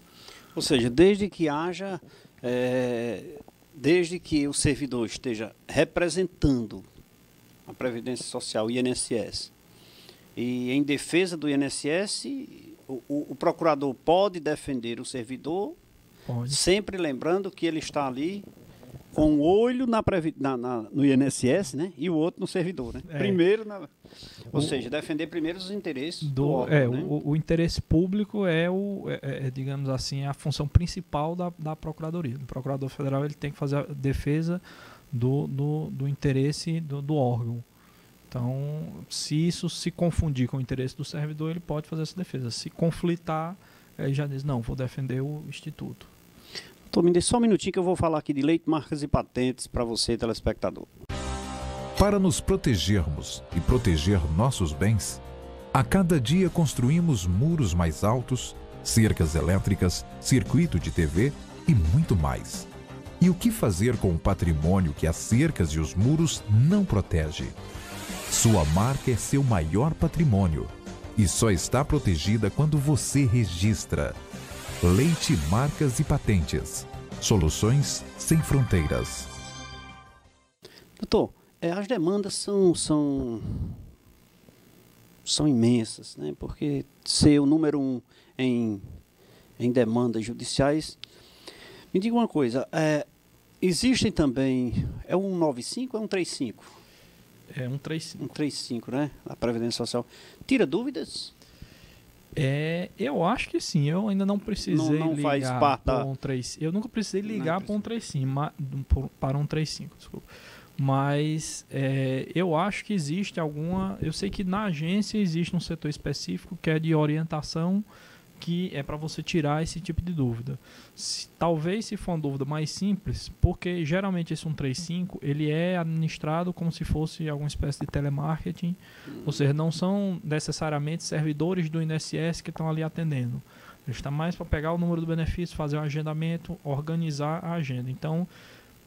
Speaker 1: Ou seja, desde que o servidor esteja representando a Previdência Social e INSS, e em defesa do INSS, o procurador pode defender o servidor, pode. Sempre lembrando que ele está ali com o olho no INSS, né? E o outro no servidor, né? Primeiro, ou seja, defender primeiro os interesses do órgão, né?
Speaker 2: O interesse público digamos assim, a função principal da Procuradoria. O Procurador Federal ele tem que fazer a defesa do interesse do órgão. Então, se isso se confundir com o interesse do servidor, ele pode fazer essa defesa. Se conflitar, ele já diz, não, vou defender o Instituto.
Speaker 1: Doutor, me dê só um minutinho que eu vou falar aqui de leite, marcas e patentes para você, telespectador.
Speaker 3: Para nos protegermos e proteger nossos bens, a cada dia construímos muros mais altos, cercas elétricas, circuito de TV e muito mais. E o que fazer com o patrimônio que as cercas e os muros não protegem? Sua marca é seu maior patrimônio e só está protegida quando você registra. Leite, marcas e patentes. Soluções sem fronteiras.
Speaker 1: Doutor, as demandas são imensas, né? Porque ser o número 1 em demandas judiciais. Me diga uma coisa, existem também, é um 195 ou é um 135?
Speaker 2: É um 135.
Speaker 1: Um 135, né? A Previdência Social. Tira dúvidas?
Speaker 2: Eu acho que sim. Eu ainda não precisei ligar para um 35. Eu nunca precisei ligar para um 35, para um 35, desculpa. Mas eu acho que existe alguma... Eu sei que na agência existe um setor específico que é de orientação, que é para você tirar esse tipo de dúvida. Talvez se for uma dúvida mais simples, porque geralmente esse 135 ele é administrado como se fosse alguma espécie de telemarketing, ou seja, não são necessariamente servidores do INSS que estão ali atendendo. Ele está mais para pegar o número do benefício, fazer um agendamento, organizar a agenda. Então,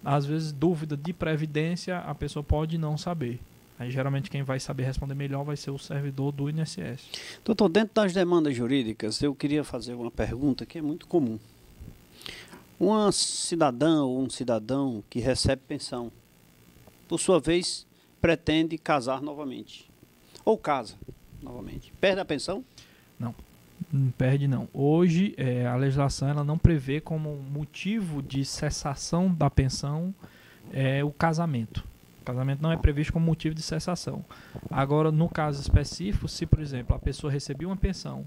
Speaker 2: às vezes, dúvida de previdência a pessoa pode não saber. Aí, geralmente, quem vai saber responder melhor vai ser o servidor do INSS.
Speaker 1: Doutor, dentro das demandas jurídicas, eu queria fazer uma pergunta que é muito comum. Uma cidadã ou um cidadão que recebe pensão, por sua vez, pretende casar novamente. Ou casa novamente. Perde a pensão?
Speaker 2: Não perde não. Hoje, a legislação ela não prevê como motivo de cessação da pensão o casamento. O casamento não é previsto como motivo de cessação. Agora, no caso específico, se, por exemplo, a pessoa recebeu uma pensão,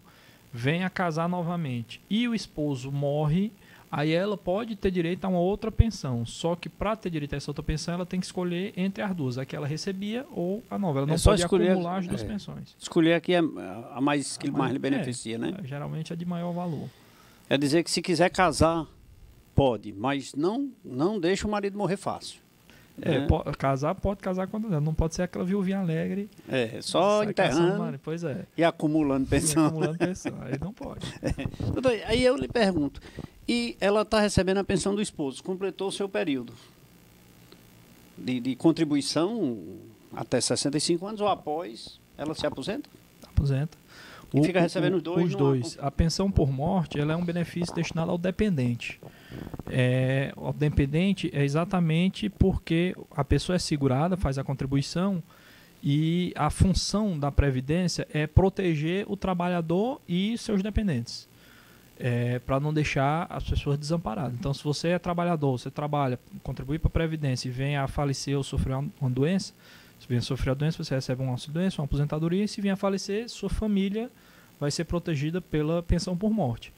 Speaker 2: vem a casar novamente e o esposo morre, aí ela pode ter direito a uma outra pensão. Só que para ter direito a essa outra pensão, ela tem que escolher entre as duas, a que ela recebia ou a nova. Ela não pode acumular as duas pensões.
Speaker 1: Escolher aqui a mais que mais lhe beneficia, né?
Speaker 2: Geralmente é de maior valor.
Speaker 1: É dizer que se quiser casar, pode, mas não deixa o marido morrer fácil.
Speaker 2: Pode casar quando não pode ser aquela viuvinha alegre.
Speaker 1: Só enterrando.
Speaker 2: Pois é.
Speaker 1: E acumulando pensão.
Speaker 2: Aí não pode.
Speaker 1: Doutor, aí eu lhe pergunto, e ela está recebendo a pensão do esposo, completou o seu período de contribuição até 65 anos ou após, ela se aposenta?
Speaker 2: Aposenta.
Speaker 1: E fica recebendo os dois?
Speaker 2: Os dois. A pensão por morte, ela é um benefício destinado ao dependente. O dependente é exatamente porque a pessoa é segurada, faz a contribuição, e a função da Previdência é proteger o trabalhador e seus dependentes, para não deixar as pessoas desamparadas. Então, se você é trabalhador, você trabalha, contribui para a Previdência e vem a falecer ou sofrer uma doença, se vier a sofrer a doença, você recebe um auxílio-doença, uma aposentadoria, e se vier a falecer, sua família vai ser protegida pela pensão por morte.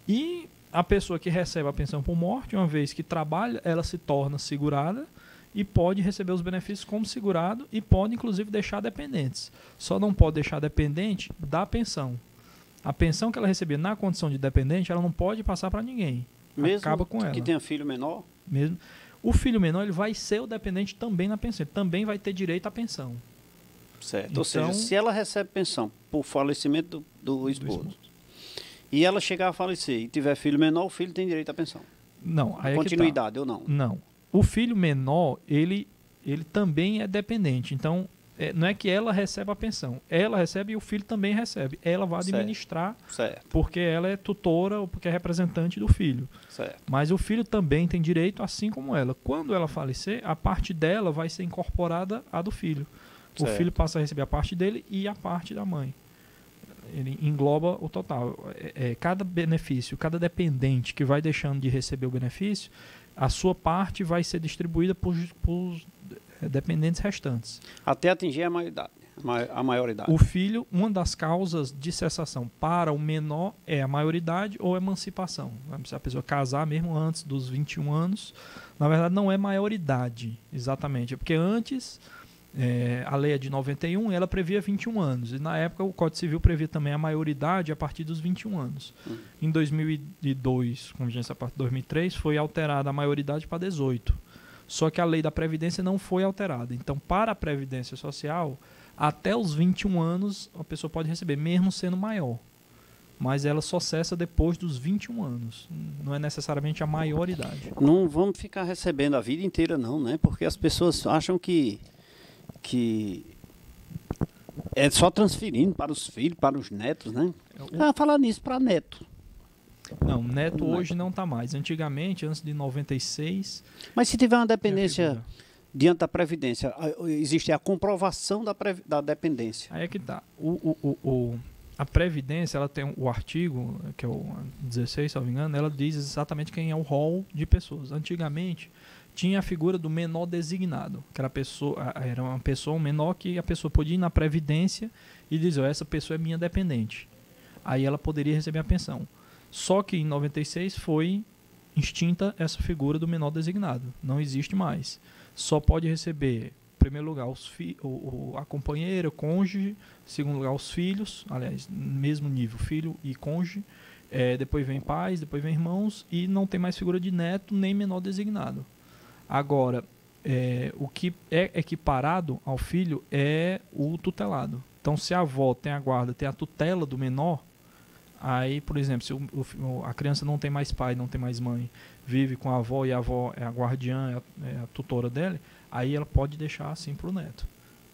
Speaker 2: E a pessoa que recebe a pensão por morte, uma vez que trabalha, ela se torna segurada e pode receber os benefícios como segurado e pode, inclusive, deixar dependentes. Só não pode deixar dependente da pensão. A pensão que ela recebia na condição de dependente, ela não pode passar para ninguém.
Speaker 1: Mesmo
Speaker 2: acaba com ela.
Speaker 1: Que tenha filho menor?
Speaker 2: Mesmo. O filho menor, ele vai ser o dependente também na pensão. Ele também vai ter direito à pensão.
Speaker 1: Certo. Então, ou seja, se ela recebe pensão por falecimento do esposo, e ela chegar a falecer e tiver filho menor, o filho tem direito à pensão?
Speaker 2: Não. Aí
Speaker 1: continuidade ou não?
Speaker 2: Não. O filho menor, ele também é dependente. Então, não é que ela recebe a pensão. Ela recebe e o filho também recebe. Ela vai administrar, porque ela é tutora ou porque é representante do filho.
Speaker 1: Certo.
Speaker 2: Mas o filho também tem direito, assim como ela. Quando ela falecer, a parte dela vai ser incorporada à do filho. O filho passa a receber a parte dele e a parte da mãe. Ele engloba o total. Cada benefício, cada dependente que vai deixando de receber o benefício, a sua parte vai ser distribuída por dependentes restantes.
Speaker 1: Até atingir a maioridade.
Speaker 2: O filho, uma das causas de cessação para o menor é a maioridade ou emancipação. Se a pessoa casar mesmo antes dos 21 anos, na verdade não é maioridade, exatamente. É porque antes, a lei é de 91 e ela previa 21 anos. E na época o Código Civil previa também a maioridade a partir dos 21 anos. Em 2002, com vigência a partir de 2003, foi alterada a maioridade para 18. Só que a lei da Previdência não foi alterada. Então, para a Previdência Social, até os 21 anos, a pessoa pode receber, mesmo sendo maior. Mas ela só cessa depois dos 21 anos. Não é necessariamente a maioridade.
Speaker 1: Não vamos ficar recebendo a vida inteira, não, né? Porque as pessoas acham que é só transferindo para os filhos, para os netos, né? Falar nisso para neto.
Speaker 2: Não, neto hoje não está mais. Antigamente, antes de 96...
Speaker 1: Mas se tiver uma dependência diante da Previdência, existe a comprovação da dependência.
Speaker 2: Aí é que está. A Previdência, ela tem o artigo, que é o 16, se não me engano, ela diz exatamente quem é o rol de pessoas. Antigamente, tinha a figura do menor designado, que era uma pessoa menor que a pessoa podia ir na Previdência e dizer, essa pessoa é minha dependente. Aí ela poderia receber a pensão. Só que em 96 foi extinta essa figura do menor designado. Não existe mais. Só pode receber, em primeiro lugar, a companheira, o cônjuge, em segundo lugar, os filhos, aliás, mesmo nível, filho e cônjuge, depois vem pais, depois vem irmãos, e não tem mais figura de neto nem menor designado. Agora, o que é equiparado ao filho é o tutelado. Então, se a avó tem a guarda, tem a tutela do menor, aí, por exemplo, se a criança não tem mais pai, não tem mais mãe, vive com a avó e a avó é a guardiã, é a tutora dele, aí ela pode deixar assim para o neto.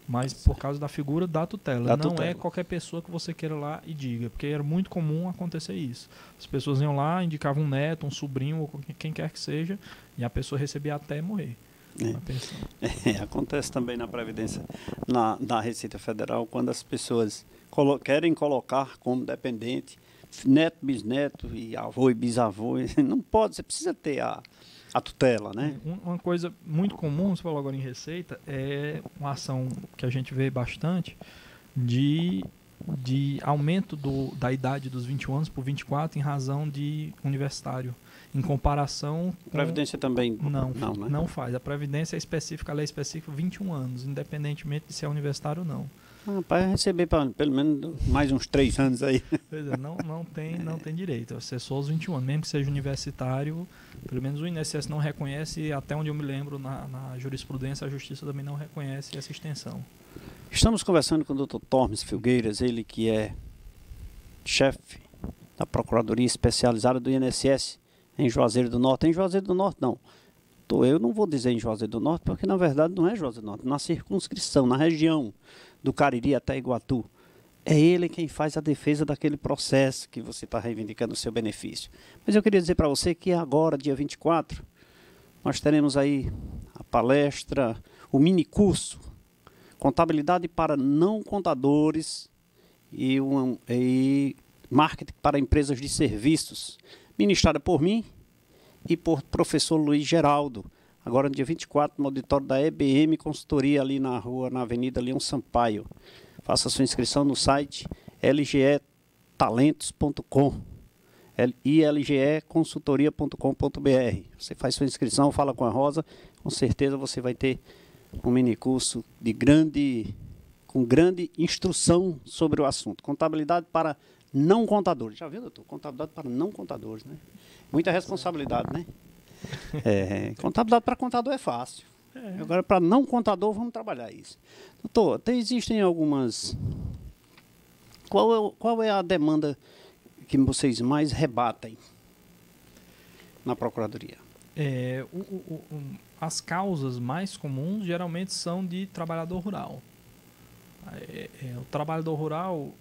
Speaker 2: Mas por causa da figura da tutela. Não é qualquer pessoa que você queira lá e diga, porque era muito comum acontecer isso. As pessoas iam lá, indicavam um neto, um sobrinho, ou quem quer que seja, e a pessoa recebia até morrer.
Speaker 1: Acontece também na Previdência, na Receita Federal, quando as pessoas querem colocar como dependente neto, bisneto e avô e bisavô. Não pode, você precisa ter a tutela, né?
Speaker 2: Uma coisa muito comum, você falou agora em Receita, é uma ação que a gente vê bastante de de aumento da idade dos 21 anos por 24 em razão de universitário. Em comparação com...
Speaker 1: Previdência também?
Speaker 2: Não,
Speaker 1: né?
Speaker 2: Não faz. A Previdência é específica, a lei é específica 21 anos, independentemente de se é universitário ou não.
Speaker 1: Vai receber pelo menos mais uns 3 anos aí.
Speaker 2: Pois é, não tem direito. Você só aos 21 anos, mesmo que seja universitário, pelo menos o INSS não reconhece, até onde eu me lembro, na jurisprudência, a Justiça também não reconhece essa extensão.
Speaker 1: Estamos conversando com o Dr. Tormes Filgueiras, ele que é chefe da Procuradoria Especializada do INSS em Juazeiro do Norte. Em Juazeiro do Norte, não. Eu não vou dizer em Juazeiro do Norte, porque na verdade não é Juazeiro do Norte, na circunscrição, na região do Cariri até Iguatu. É ele quem faz a defesa daquele processo que você está reivindicando o seu benefício. Mas eu queria dizer para você que agora, dia 24, nós teremos aí a palestra, o mini curso Contabilidade para não contadores e marketing para empresas de serviços, ministrada por mim e por professor Luiz Geraldo, agora no dia 24, no auditório da EBM Consultoria, ali na Avenida Leão Sampaio. Faça sua inscrição no site lgetalentos.com e lgeconsultoria.com.br. Você faz sua inscrição, fala com a Rosa, com certeza você vai ter um minicurso com grande instrução sobre o assunto. Contabilidade para não contadores. Já viu, doutor? Contabilidade para não contadores, né? Muita responsabilidade, né? Contabilidade para contador é fácil. Agora, para não contador, vamos trabalhar isso. Doutor, existem algumas... Qual é a demanda que vocês mais rebatem na Procuradoria?
Speaker 2: As causas mais comuns geralmente são de trabalhador rural. O trabalhador rural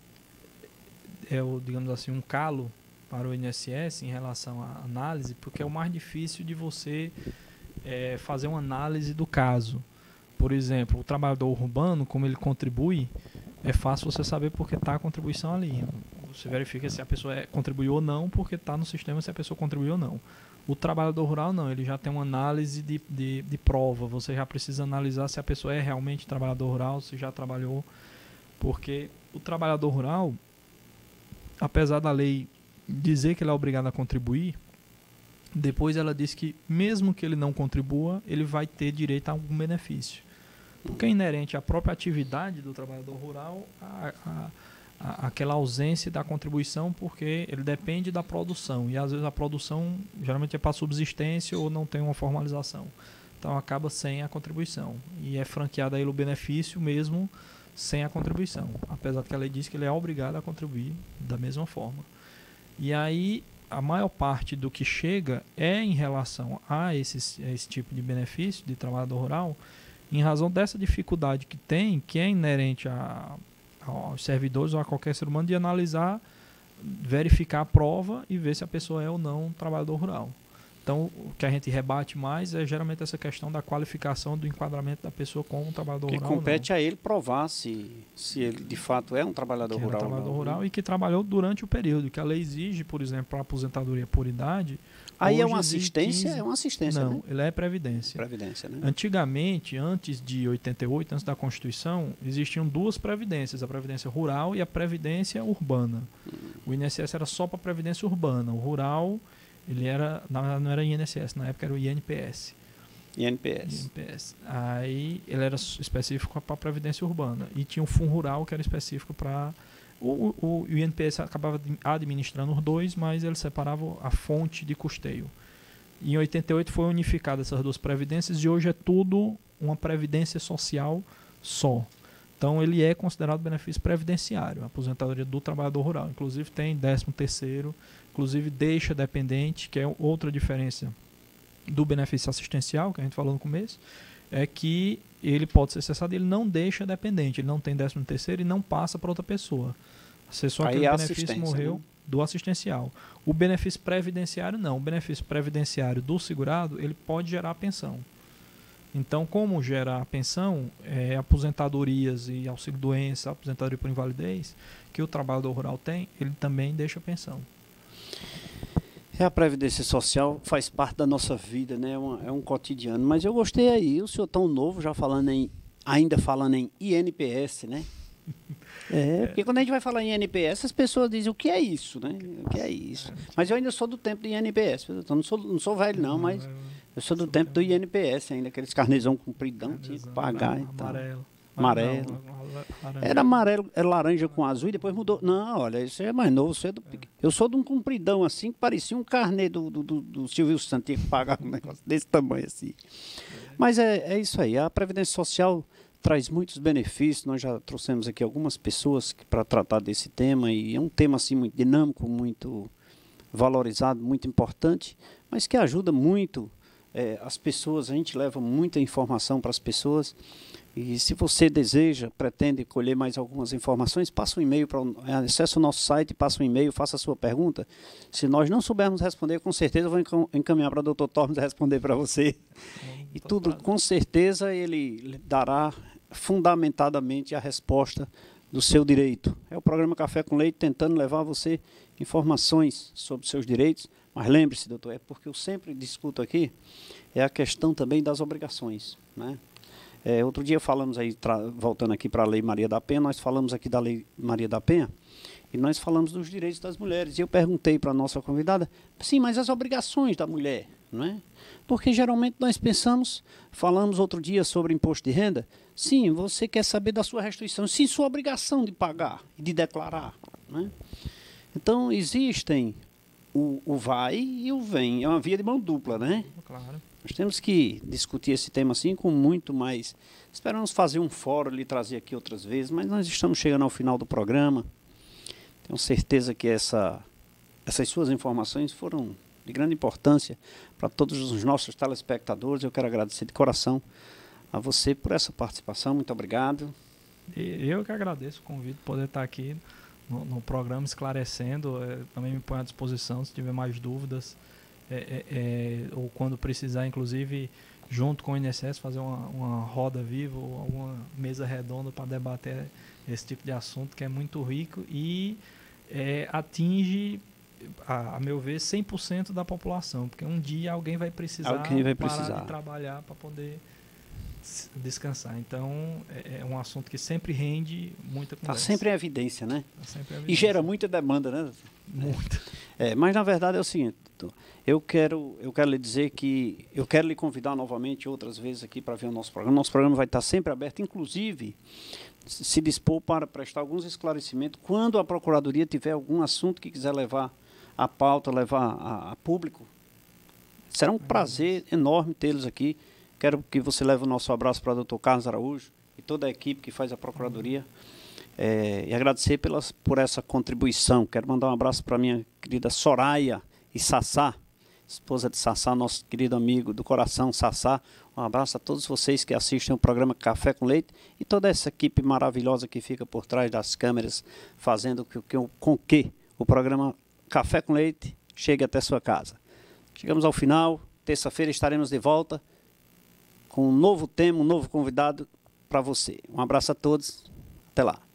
Speaker 2: é, digamos assim, um calo para o INSS em relação à análise, porque é o mais difícil de você fazer uma análise do caso. Por exemplo, o trabalhador urbano, como ele contribui, é fácil você saber porque está a contribuição ali. Você verifica se a pessoa contribuiu ou não, porque está no sistema se a pessoa contribuiu ou não. O trabalhador rural não, ele já tem uma análise de prova. Você já precisa analisar se a pessoa é realmente trabalhador rural, se já trabalhou. Porque o trabalhador rural, apesar da lei dizer que ele é obrigado a contribuir, depois ela diz que mesmo que ele não contribua, ele vai ter direito a algum benefício. Porque é inerente à própria atividade do trabalhador rural aquela ausência da contribuição, porque ele depende da produção, e às vezes a produção geralmente é para subsistência ou não tem uma formalização, então acaba sem a contribuição, e é franqueado a ele o benefício mesmo sem a contribuição, apesar que a lei diz que ele é obrigado a contribuir da mesma forma. E aí a maior parte do que chega é em relação a esse tipo de benefício de trabalhador rural, em razão dessa dificuldade que tem, que é inerente aos servidores ou a qualquer ser humano, de analisar, verificar a prova e ver se a pessoa é ou não trabalhador rural. Então, o que a gente rebate mais é geralmente essa questão da qualificação, do enquadramento da pessoa como um trabalhador rural.
Speaker 1: Que compete a ele provar se ele de fato é um trabalhador rural.
Speaker 2: É um trabalhador rural e que trabalhou durante o período, que a lei exige, por exemplo, para a aposentadoria por idade.
Speaker 1: Aí é uma assistência? É uma assistência,
Speaker 2: não,
Speaker 1: né?
Speaker 2: Ele é previdência.
Speaker 1: Previdência, né?
Speaker 2: Antigamente, antes de 88, antes da Constituição, existiam duas previdências, a previdência rural e a previdência urbana. O INSS era só para a previdência urbana. O rural, ele era, não era INSS, na época era o INPS.
Speaker 1: INPS.
Speaker 2: Aí ele era específico para a previdência urbana. E tinha o Fundo Rural, que era específico para... O INPS acabava administrando os dois, mas ele separava a fonte de custeio. Em 88 foi unificada essas duas previdências e hoje é tudo uma previdência social só. Então ele é considerado benefício previdenciário, a aposentadoria do trabalhador rural. Inclusive tem 13º, inclusive deixa dependente, que é outra diferença do benefício assistencial, que a gente falou no começo, é que ele pode ser cessado, ele não deixa dependente, ele não tem 13º e não passa para outra pessoa. Cessou aquele benefício, morreu, né? Do assistencial. O benefício previdenciário não. O benefício previdenciário do segurado, ele pode gerar pensão. Então, como gera a pensão, aposentadorias e auxílio-doença, aposentadoria por invalidez, que o trabalhador rural tem, ele também deixa pensão.
Speaker 1: A previdência social faz parte da nossa vida, né? É um cotidiano. Mas eu gostei aí, o senhor tão novo, já ainda falando em INPS, né? Porque quando a gente vai falar em INPS, as pessoas dizem, o que é isso, né? O que é isso? Mas eu ainda sou do tempo do INPS. Eu não sou velho, não, mas eu sou do tempo do INPS ainda, aqueles carnezão compridão, tinha que pagar e tal. Amarelo. Era amarelo, era laranja com azul e depois mudou. Não, olha, isso é mais novo. Eu sou de um compridão assim, que parecia um carnê do Silvio Santos, tinha que pagar um negócio desse tamanho assim. Mas é isso aí, a Previdência Social traz muitos benefícios, nós já trouxemos aqui algumas pessoas para tratar desse tema, e é um tema assim muito dinâmico, muito valorizado, muito importante, mas que ajuda muito as pessoas, a gente leva muita informação para as pessoas, e se você deseja, pretende colher mais algumas informações, passa um e-mail, acesse o nosso site, passa um e-mail, faça a sua pergunta. Se nós não soubermos responder, com certeza eu vou encaminhar para o Dr. Tormes responder para você. E tudo, com certeza, ele dará fundamentadamente a resposta do seu direito. É o programa Café com Leite tentando levar a você informações sobre seus direitos, mas lembre-se, doutor, é porque eu sempre discuto aqui, é a questão também das obrigações, né? Outro dia falamos aí, voltando aqui para a Lei Maria da Penha, nós falamos aqui da Lei Maria da Penha, e nós falamos dos direitos das mulheres. E eu perguntei para a nossa convidada, sim, mas as obrigações da mulher, não é? Porque geralmente nós falamos outro dia sobre imposto de renda, sim, você quer saber da sua restituição, sim, sua obrigação de pagar e de declarar, não é? Então, existem o vai e o vem, é uma via de mão dupla, né?
Speaker 2: Claro.
Speaker 1: Nós temos que discutir esse tema assim com muito mais... Esperamos fazer um fórum, lhe trazer aqui outras vezes, mas nós estamos chegando ao final do programa. Tenho certeza que essas suas informações foram de grande importância para todos os nossos telespectadores. Eu quero agradecer de coração a você por essa participação. Muito obrigado.
Speaker 2: Eu que agradeço o convite, poder estar aqui no programa esclarecendo. Também me ponho à disposição se tiver mais dúvidas. Ou quando precisar, inclusive, junto com o INSS, fazer uma roda viva ou alguma mesa redonda para debater esse tipo de assunto que é muito rico e atinge, a meu ver, 100% da população, porque um dia alguém vai precisar parar de trabalhar para poder descansar. Então, é um assunto que sempre rende muita conversa.
Speaker 1: Está sempre em evidência, né?
Speaker 2: Tá sempre em evidência.
Speaker 1: E gera muita demanda, né?
Speaker 2: Muito.
Speaker 1: Mas, na verdade, é o seguinte, eu quero lhe dizer que eu quero lhe convidar novamente outras vezes aqui para ver o nosso programa. Nosso programa vai estar sempre aberto, inclusive se dispor para prestar alguns esclarecimentos quando a Procuradoria tiver algum assunto que quiser levar à pauta, levar a público. Será um prazer enorme tê-los aqui. Quero que você leve o nosso abraço para o Dr. Carlos Araújo e toda a equipe que faz a Procuradoria. E agradecer por essa contribuição. Quero mandar um abraço para a minha querida Soraya e Sassá, esposa de Sassá, nosso querido amigo do coração, Sassá. Um abraço a todos vocês que assistem o programa Café com Leite e toda essa equipe maravilhosa que fica por trás das câmeras, fazendo com que o programa Café com Leite chegue até sua casa. Chegamos ao final. Terça-feira estaremos de volta com um novo tema, um novo convidado para você. Um abraço a todos. Até lá.